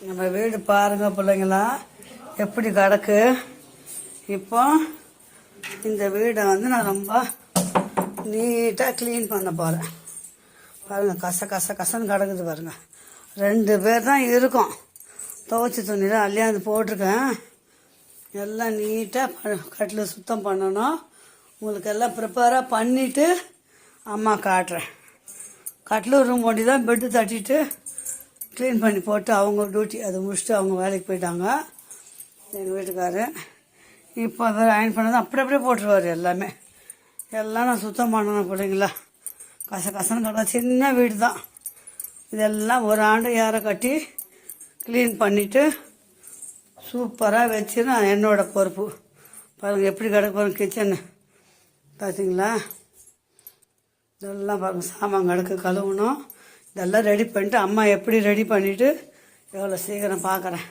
நம்ம வீடு பாருங்க பிள்ளைங்களா எப்படி கிடக்கு. இப்போ இந்த வீடை நான் ரொம்ப நீட்டாக க்ளீன் பண்ண போகிறேன். பாருங்கள், கசன்னு கிடக்குது பாருங்கள். 2 பேர் தான் இருக்கும். துவைச்சி துணியில் அள்ளியாந்து போட்டிருக்கேன். எல்லாம் நீட்டாக கட்டில் சுத்தம் பண்ணணும். உங்களுக்கு எல்லாம் ப்ரிப்பேராக பண்ணிவிட்டு அம்மா காட்டுறேன். கட்டில் ரூம் போட்டி தான் பெட்டு தட்டிட்டு க்ளீன் பண்ணி போட்டு அவங்க டியூட்டி அதை முடிச்சுட்டு அவங்க வேலைக்கு போயிட்டாங்க. எங்கள் வீட்டுக்காரர் இப்போ அதை அயன் பண்ணது அப்படியே போட்டுருவார். எல்லாம் நான் சுத்தம் பண்ணணும் பிள்ளைங்களா. கசன்னு கிடக்க சின்ன வீடு தான். இதெல்லாம் ஒரு ஆண்டு யாரை கட்டி க்ளீன் பண்ணிவிட்டு சூப்பராக வச்சு நான் என்னோடய பொறுப்பு. பாருங்கள் எப்படி கிடக்கு பாருங்கள் கிச்சனு பார்த்தீங்களா. இதெல்லாம் பாருங்கள் சாமான் கிடக்கு கழுவணும். இதெல்லாம் ரெடி பண்ணிட்டு அம்மா எப்படி ரெடி பண்ணிவிட்டு எவ்வளோ சீக்கிரம் பார்க்குறேன்.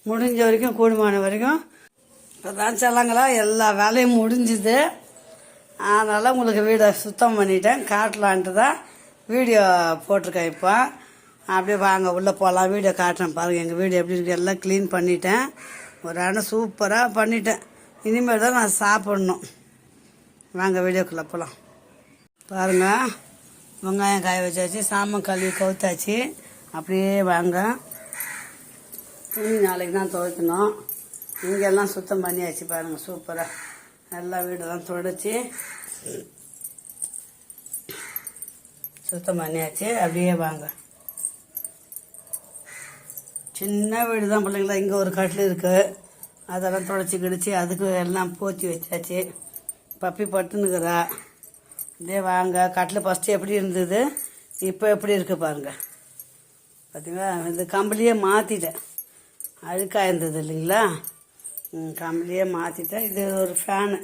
முடிஞ்ச வரைக்கும் கூடுமான வரைக்கும் இப்போ தான் சொல்லாங்களா எல்லா வேலையும் முடிஞ்சுது. அதனால் உங்களுக்கு வீடை சுத்தம் பண்ணிட்டேன் காட்டலான்ட்டு தான் வீடியோ போட்டிருக்கேன். இப்போ அப்படியே வாங்க உள்ளே போகலாம். வீடியோ காட்டுறேன் பாருங்கள். எங்கள் வீடு எப்படி இருக்குது எல்லாம் க்ளீன் பண்ணிட்டேன். ஒரு அண்ணன் சூப்பராக பண்ணிட்டேன். இனிமேல் தான் நான் சாப்பிட்ணும். வாங்க வீடியோக்குள்ளே போகலாம். பாருங்கள், வெங்காயம் காய வச்சாச்சு, சாமான் கழுவி கவுத்தாச்சு. அப்படியே வாங்க. துணி நாளைக்கு தான் துவைக்கணும். இங்கெல்லாம் சுத்தம் பண்ணியாச்சு பாருங்கள் சூப்பராக. நல்லா வீடெல்லாம் துடைச்சி சுத்தம் பண்ணியாச்சு. அப்படியே வாங்க. சின்ன வீடு தான் பிள்ளைங்களா. இங்கே ஒரு கட்டில் இருக்குது, அதெல்லாம் துடைச்சி கிடிச்சி அதுக்கு எல்லாம் போற்றி வச்சாச்சு. பப்பி பட்டுன்னுக்குறா. அப்படியே வாங்க. கட்டில் ஃபஸ்ட்டு எப்படி இருந்தது, இப்போ எப்படி இருக்குது பாருங்கள். பார்த்தீங்களா, இந்த கம்பளியே மாற்றிட்டேன். அழுக்காக இருந்தது இல்லைங்களா. கம்பளியே மாற்றிட்டேன். இது ஒரு ஃபேனு,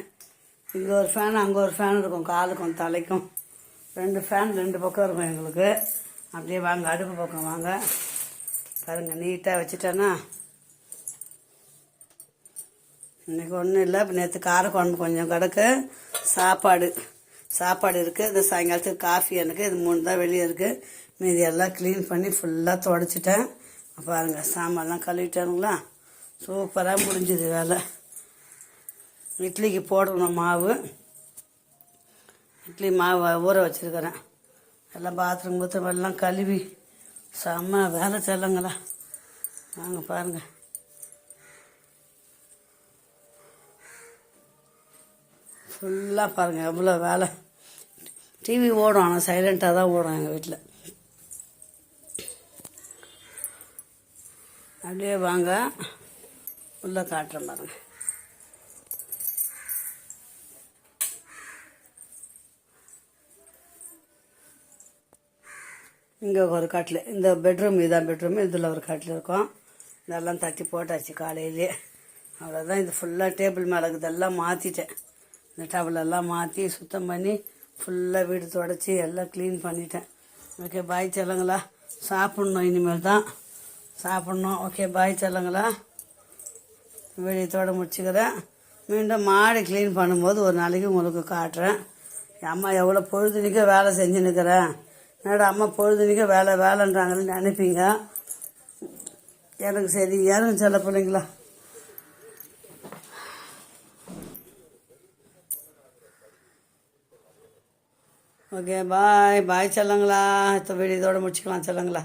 இங்கே ஒரு ஃபேனு அங்கே ஒரு ஃபேன் இருக்கும். காலுக்கும் தலைக்கும் 2 ஃபேன் 2 பக்கம் இருக்கும் எங்களுக்கு. அப்படியே வாங்க அடுப்பு பக்கம் வாங்க. பாருங்கள் நீட்டாக வச்சுட்டேன்னா. இன்றைக்கி ஒன்றும் இல்லை. இப்போ நேற்று காரக்குழம்பு கொஞ்சம் கிடக்கு. சாப்பாடு இருக்குது. இந்த சாயங்காலத்துக்கு காஃபி எனக்கு இது 3 தான் வெளியே இருக்குது. மீதி எல்லாம் க்ளீன் பண்ணி ஃபுல்லாக துடைச்சிட்டேன். பாருங்கள் சாமான்லாம் கழுவிட்டானுங்களா. சூப்பராக முடிஞ்சுது வேலை. இட்லிக்கு போடணும் மாவு. இட்லி மாவு ஊற வச்சுருக்கிறேன். எல்லாம் பாத்ரூம் எல்லாம் கழுவி செம்ம வேலை செல்லுங்களா. வாங்க பாருங்கள். ஃபுல்லாக பாருங்கள் எவ்வளோ வேலை. டிவி ஓடும், ஆனால் சைலண்ட்டாக தான் ஓடும் எங்கள் வீட்டில். அப்படியே வாங்க உள்ளே காட்டுறேன் பாருங்கள். இங்கே ஒரு கட்டில், இந்த பெட்ரூம் இதான் பெட்ரூம். இதில் ஒரு கட்டில் இருக்கும். இதெல்லாம் தட்டி போட்டாச்சு காலையிலே. அவ்வளோதான். இது ஃபுல்லாக டேபிள் மேலே இதெல்லாம் மாற்றிட்டேன். இந்த டவலெல்லாம் மாற்றி சுத்தம் பண்ணி ஃபுல்லாக வீடு துடைச்சி எல்லாம் க்ளீன் பண்ணிட்டேன். ஓகே பாய் செல்லுங்களா. சாப்பிட்ணும், இனிமேல் தான் சாப்பிட்ணும். Okay bye செல்லுங்களா. வீடியோத்தோடு முடிச்சுக்கிறேன். மீண்டும் மாடி க்ளீன் பண்ணும்போது ஒரு நாளைக்கு உங்களுக்கு காட்டுறேன். என் அம்மா எவ்வளோ பொழுதுனிக்க வேலை செஞ்சுன்னுக்கிறேன். என்னடா அம்மா பொழுதுனிக்க வேலைன்றாங்கன்னு நினைப்பீங்க. எனக்கு சரி யாரும் செல்ல பிள்ளைங்களா. Okay bye செல்லுங்களா. வீடியோத்தோடு முடிச்சுக்கலாம் செல்லுங்களா.